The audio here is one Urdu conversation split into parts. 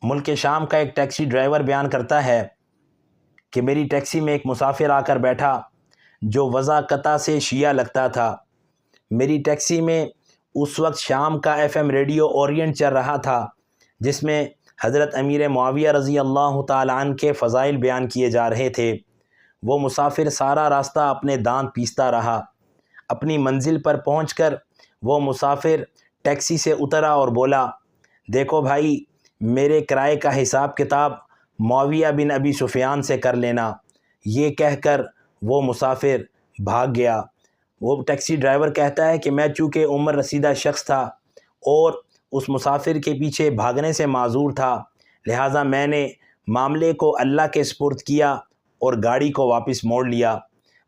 ملک شام کا ایک ٹیکسی ڈرائیور بیان کرتا ہے کہ میری ٹیکسی میں ایک مسافر آ کر بیٹھا جو وضاقتہ سے شیعہ لگتا تھا۔ میری ٹیکسی میں اس وقت شام کا FM ریڈیو اورینٹ چل رہا تھا جس میں حضرت امیر معاویہ رضی اللہ تعالیٰ عنہ کے فضائل بیان کیے جا رہے تھے۔ وہ مسافر سارا راستہ اپنے دانت پیستا رہا۔ اپنی منزل پر پہنچ کر وہ مسافر ٹیکسی سے اترا اور بولا، دیکھو بھائی، میرے کرائے کا حساب کتاب معاویہ بن ابی سفیان سے کر لینا۔ یہ کہہ کر وہ مسافر بھاگ گیا۔ وہ ٹیکسی ڈرائیور کہتا ہے کہ میں چونکہ عمر رسیدہ شخص تھا اور اس مسافر کے پیچھے بھاگنے سے معذور تھا، لہٰذا میں نے معاملے کو اللہ کے سپرد کیا اور گاڑی کو واپس موڑ لیا۔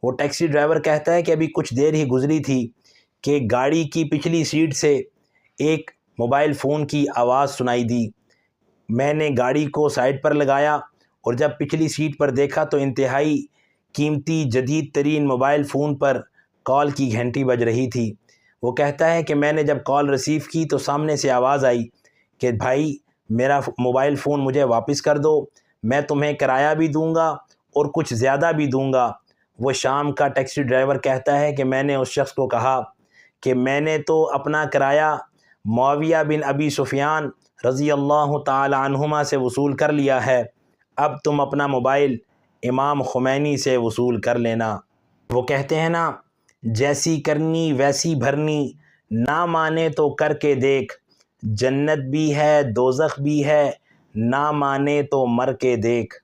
وہ ٹیکسی ڈرائیور کہتا ہے کہ ابھی کچھ دیر ہی گزری تھی کہ گاڑی کی پچھلی سیٹ سے ایک موبائل فون کی آواز سنائی دی۔ میں نے گاڑی کو سائڈ پر لگایا اور جب پچھلی سیٹ پر دیکھا تو انتہائی قیمتی جدید ترین موبائل فون پر کال کی گھنٹی بج رہی تھی۔ وہ کہتا ہے کہ میں نے جب کال ریسیو کی تو سامنے سے آواز آئی کہ بھائی میرا موبائل فون مجھے واپس کر دو، میں تمہیں کرایہ بھی دوں گا اور کچھ زیادہ بھی دوں گا۔ وہ شام کا ٹیکسی ڈرائیور کہتا ہے کہ میں نے اس شخص کو کہا کہ میں نے تو اپنا کرایہ معاویہ بن ابی سفیان رضی اللہ تعالی عنہما سے وصول کر لیا ہے، اب تم اپنا موبائل امام خمینی سے وصول کر لینا۔ وہ کہتے ہیں نا، جیسی کرنی ویسی بھرنی، نہ مانے تو کر کے دیکھ، جنت بھی ہے دوزخ بھی ہے، نہ مانے تو مر کے دیکھ۔